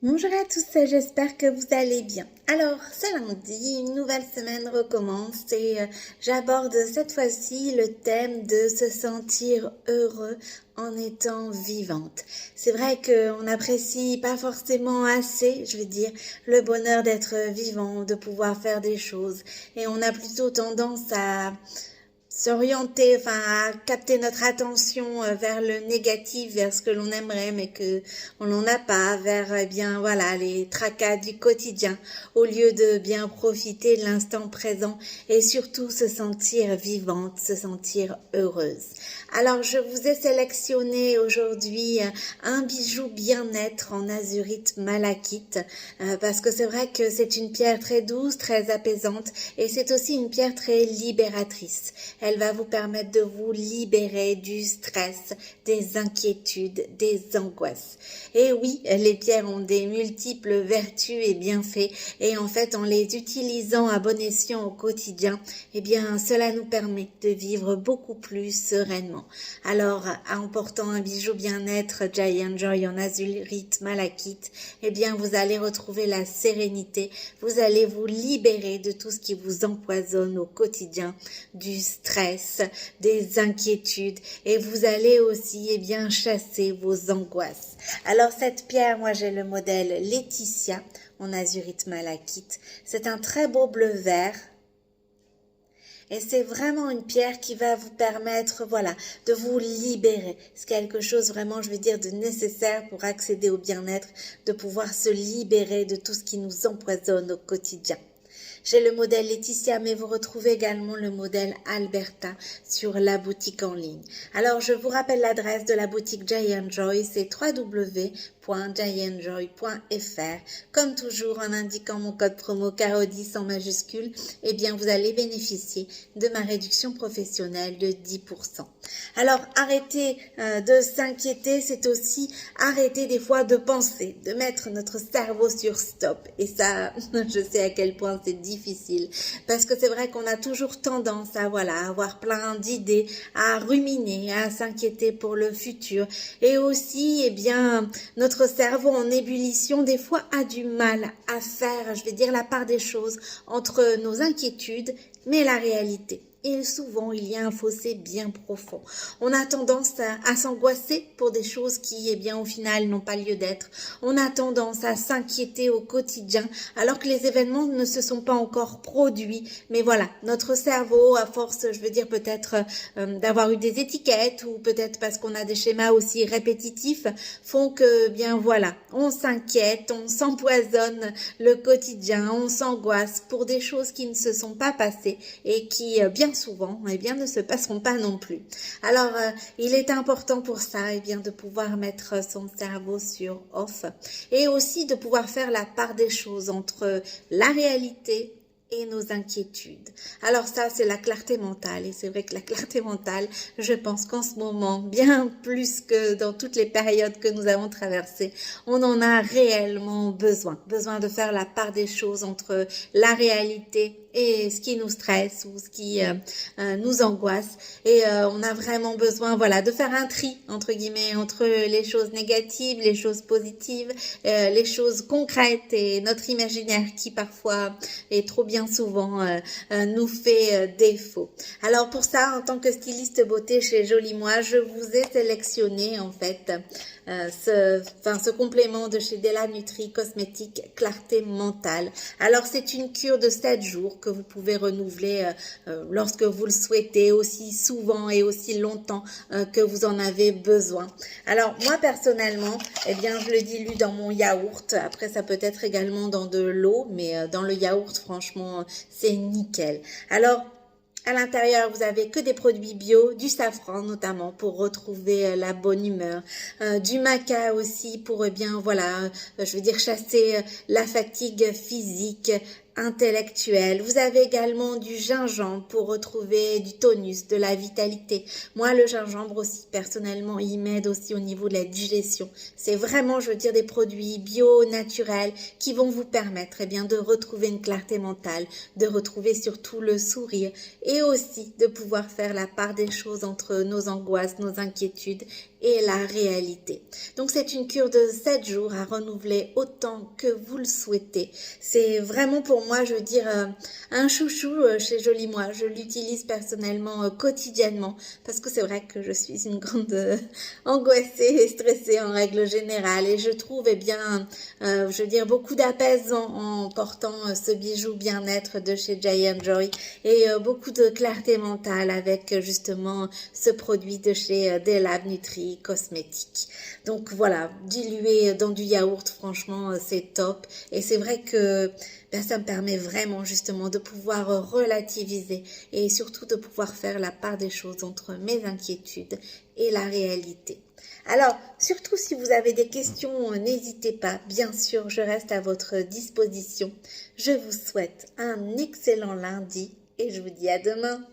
Bonjour à tous, j'espère que vous allez bien. Alors, c'est lundi, une nouvelle semaine recommence et j'aborde cette fois-ci le thème de se sentir heureux en étant vivante. C'est vrai qu'on n'apprécie pas forcément assez, je veux dire, le bonheur d'être vivant, de pouvoir faire des choses et on a plutôt tendance à s'orienter, enfin à capter notre attention vers le négatif, vers ce que l'on aimerait mais que on n'en a pas, vers eh bien voilà les tracas du quotidien, au lieu de bien profiter de l'instant présent et surtout se sentir vivante, se sentir heureuse. Alors je vous ai sélectionné aujourd'hui un bijou bien-être en azurite malachite parce que c'est vrai que c'est une pierre très douce, très apaisante et c'est aussi une pierre très libératrice. Elle va vous permettre de vous libérer du stress, des inquiétudes, des angoisses. Et oui, les pierres ont des multiples vertus et bienfaits et en fait, en les utilisant à bon escient au quotidien, eh bien, cela nous permet de vivre beaucoup plus sereinement. Alors, en portant un bijou bien-être Giant Joy en azurite malachite, eh bien, vous allez retrouver la sérénité, vous allez vous libérer de tout ce qui vous empoisonne au quotidien, du stress, des inquiétudes et vous allez aussi eh bien chasser vos angoisses. Alors cette pierre, moi j'ai le modèle Laetitia en azurite malachite. C'est un très beau bleu vert. Et c'est vraiment une pierre qui va vous permettre, voilà, de vous libérer. C'est quelque chose vraiment, je veux dire, de nécessaire pour accéder au bien-être, de pouvoir se libérer de tout ce qui nous empoisonne au quotidien. J'ai le modèle Laetitia, mais vous retrouvez également le modèle Alberta sur la boutique en ligne. Alors, je vous rappelle l'adresse de la boutique Giant Joy, c'est www.giantjoy.fr. Comme toujours, en indiquant mon code promo CARO10 en majuscule, eh bien, vous allez bénéficier de ma réduction professionnelle de 10%. Alors, arrêtez de s'inquiéter, c'est aussi arrêter des fois de penser, de mettre notre cerveau sur stop. Et ça, je sais à quel point c'est difficile parce que c'est vrai qu'on a toujours tendance à voilà avoir plein d'idées, à ruminer, à s'inquiéter pour le futur et aussi eh bien notre cerveau en ébullition des fois a du mal à faire, je vais dire la part des choses entre nos inquiétudes mais la réalité. Et souvent, il y a un fossé bien profond. On a tendance à s'angoisser pour des choses qui, eh bien, au final, n'ont pas lieu d'être. On a tendance à s'inquiéter au quotidien, alors que les événements ne se sont pas encore produits. Mais voilà, notre cerveau, à force, je veux dire, peut-être d'avoir eu des étiquettes, ou peut-être parce qu'on a des schémas aussi répétitifs, font que, bien voilà, on s'inquiète, on s'empoisonne le quotidien, on s'angoisse pour des choses qui ne se sont pas passées et qui, bien souvent, eh bien, ne se passeront pas non plus. Alors, il est important pour ça, eh bien, de pouvoir mettre son cerveau sur off et aussi de pouvoir faire la part des choses entre la réalité et nos inquiétudes. Alors ça, c'est la clarté mentale. Et c'est vrai que la clarté mentale, je pense qu'en ce moment, bien plus que dans toutes les périodes que nous avons traversées, on en a réellement besoin. Besoin de faire la part des choses entre la réalité et ce qui nous stresse ou ce qui nous angoisse. Et on a vraiment besoin, voilà, de faire un tri, entre guillemets, entre les choses négatives, les choses positives, les choses concrètes et notre imaginaire qui parfois est trop bien souvent nous fait défaut. Alors pour ça, en tant que styliste beauté chez Jolie Moi, je vous ai sélectionné en fait ce complément de chez Della Nutri Cosmétique Clarté Mentale. Alors c'est une cure de 7 jours que vous pouvez renouveler lorsque vous le souhaitez, aussi souvent et aussi longtemps que vous en avez besoin. Alors moi personnellement, eh bien je le dilue dans mon yaourt. Après ça peut être également dans de l'eau, mais dans le yaourt franchement c'est nickel. Alors à l'intérieur, vous avez que des produits bio, du safran notamment pour retrouver la bonne humeur, du maca aussi pour bien voilà, je veux dire chasser la fatigue physique, intellectuelle. Vous avez également du gingembre pour retrouver du tonus, de la vitalité. Moi, le gingembre aussi, personnellement, il m'aide aussi au niveau de la digestion. C'est vraiment, je veux dire, des produits bio, naturels, qui vont vous permettre eh bien, de retrouver une clarté mentale, de retrouver surtout le sourire et aussi de pouvoir faire la part des choses entre nos angoisses, nos inquiétudes et la réalité. Donc c'est une cure de 7 jours à renouveler autant que vous le souhaitez. C'est vraiment pour moi, je veux dire, un chouchou chez Jolie Moi. Je l'utilise personnellement quotidiennement parce que c'est vrai que je suis une grande angoissée et stressée en règle générale et je trouve eh bien, je veux dire, beaucoup d'apaisement en portant ce bijou bien-être de chez Giant Joy et beaucoup de clarté mentale avec justement ce produit de chez Delab Nutri Cosmétiques. Donc voilà, dilué dans du yaourt, franchement, c'est top. Et c'est vrai que ben, ça me permet vraiment justement de pouvoir relativiser et surtout de pouvoir faire la part des choses entre mes inquiétudes et la réalité. Alors, surtout si vous avez des questions, n'hésitez pas. Bien sûr, je reste à votre disposition. Je vous souhaite un excellent lundi et je vous dis à demain.